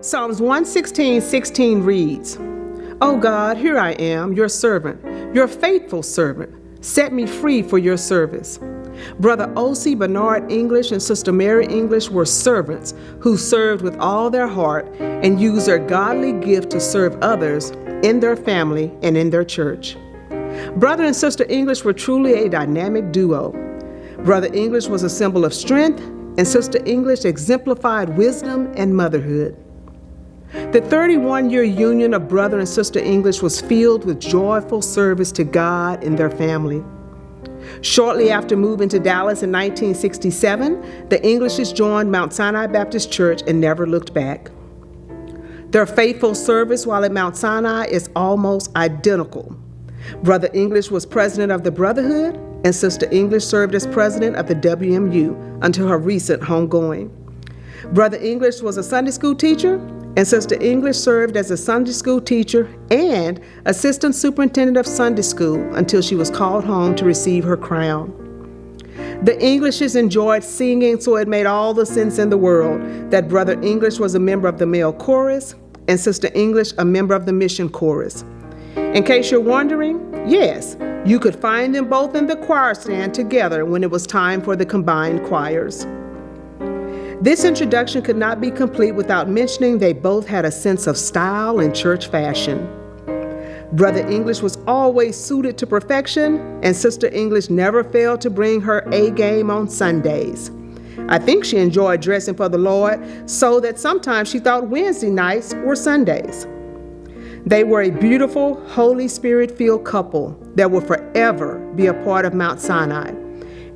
Psalms 116:16 reads, "O God, here I am, your servant, your faithful servant. Set me free for your service." Brother Ocie Bernard English and Sister Mary English were servants who served with all their heart and used their godly gift to serve others in their family and in their church. Brother and Sister English were truly a dynamic duo. Brother English was a symbol of strength, and Sister English exemplified wisdom and motherhood. The 31-year union of Brother and Sister English was filled with joyful service to God and their family. Shortly after moving to Dallas in 1967, the Englishes joined Mount Sinai Baptist Church and never looked back. Their faithful service while at Mount Sinai is almost identical. Brother English was president of the Brotherhood, and Sister English served as president of the WMU until her recent homegoing. Brother English was a Sunday school teacher, and Sister English served as a Sunday school teacher and assistant superintendent of Sunday school until she was called home to receive her crown. The Englishes enjoyed singing, so it made all the sense in the world that Brother English was a member of the male chorus and Sister English a member of the mission chorus. In case you're wondering, yes, you could find them both in the choir stand together when it was time for the combined choirs. This introduction could not be complete without mentioning they both had a sense of style and church fashion. Brother English was always suited to perfection, and Sister English never failed to bring her A game on Sundays. I think she enjoyed dressing for the Lord, so that sometimes she thought Wednesday nights were Sundays. They were a beautiful, Holy Spirit-filled couple that will forever be a part of Mount Sinai.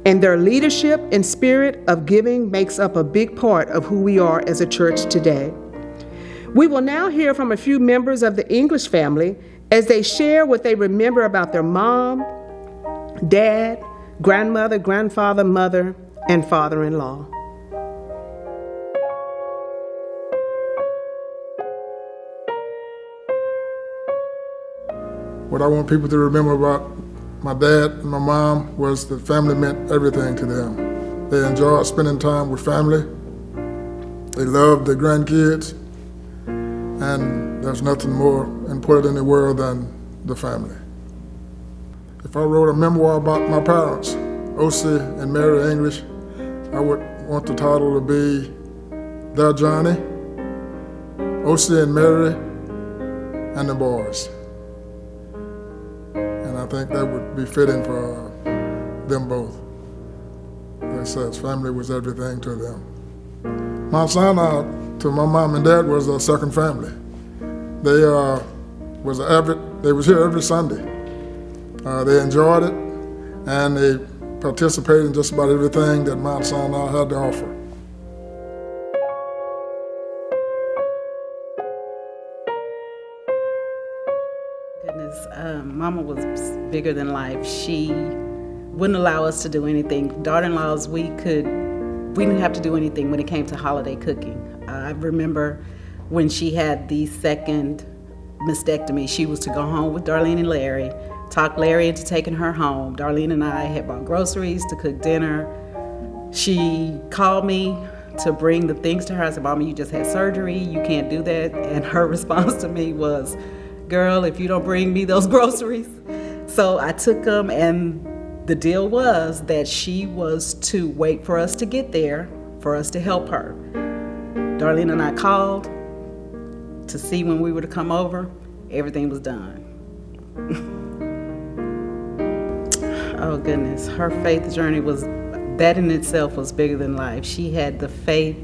And their leadership and spirit of giving makes up a big part of who we are as a church today. We will now hear from a few members of the English family as they share what they remember about their mom, dad, grandmother, grandfather, mother, and father-in-law. What I want people to remember about my dad and my mom was that family meant everything to them. They enjoyed spending time with family. They loved their grandkids. And there's nothing more important in the world than the family. If I wrote a memoir about my parents, Ocie and Mary English, I would want the title to be Their Journey, Ocie and Mary and the Boys. I think that would be fitting for them both. They said family was everything to them. Mount Sinai, to my mom and dad, was a second family. They was here every Sunday. They enjoyed it, and they participated in just about everything that Mount Sinai had to offer. Mama was bigger than life. She wouldn't allow us to do anything. Daughter-in-laws, we didn't have to do anything when it came to holiday cooking. I remember when she had the second mastectomy, she was to go home with Darlene and Larry, talk Larry into taking her home. Darlene and I had bought groceries to cook dinner. She called me to bring the things to her. I said, "Mama, you just had surgery. You can't do that." And her response to me was, "Girl, if you don't bring me those groceries." So I took them, and the deal was that she was to wait for us to get there for us to help her. Darlene and I called to see when we were to come over. Everything was done. Oh goodness, her faith journey that in itself was bigger than life. She had the faith,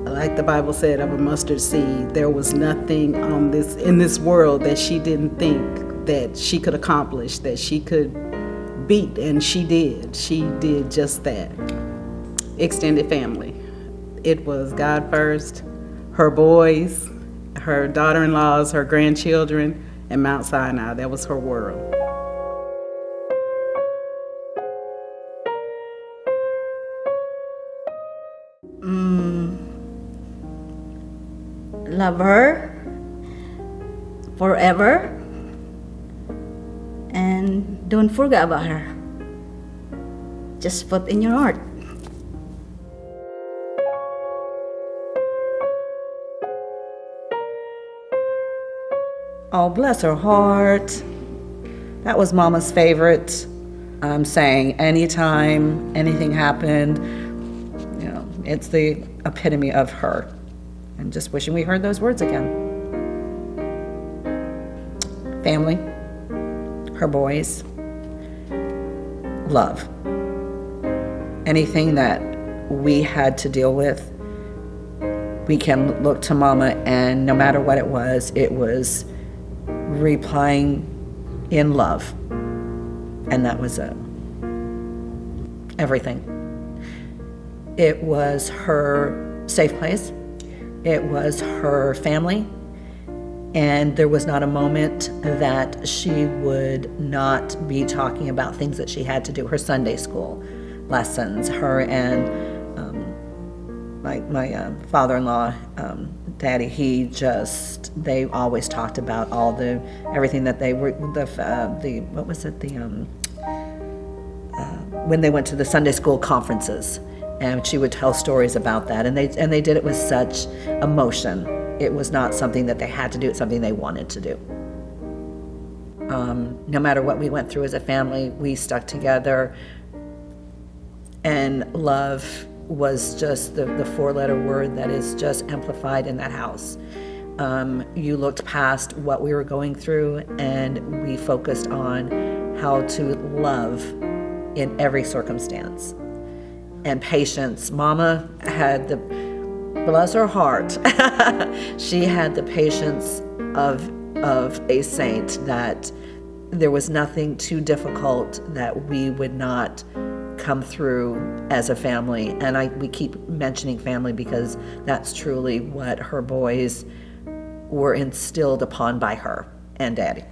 like the Bible said, of a mustard seed. There was nothing in this world that she didn't think that she could accomplish, that she could beat, and she did. She did just that. Extended family. It was God first, her boys, her daughter-in-laws, her grandchildren, and Mount Sinai. That was her world. Love her forever, and don't forget about her. Just put in your heart. Oh, bless her heart. That was Mama's favorite saying. Anytime anything happened, you know, it's the epitome of her. And just wishing we heard those words again. Family, her boys, love. Anything that we had to deal with, we can look to Mama, and no matter what it was replying in love. And that was everything. It was her safe place. It was her family. And there was not a moment that she would not be talking about things that she had to do. Her Sunday school lessons, her and my father-in-law, Daddy, they always talked about everything that they were, when they went to the Sunday school conferences, and she would tell stories about that, and they did it with such emotion. It was not something that they had to do, it's something they wanted to do. No matter what we went through as a family, we stuck together, and love was just the four-letter word that is just amplified in that house. You looked past what we were going through, and we focused on how to love in every circumstance. And patience. Mama had bless her heart, she had the patience of a saint, that there was nothing too difficult that we would not come through as a family. And we keep mentioning family because that's truly what her boys were instilled upon by her and Daddy.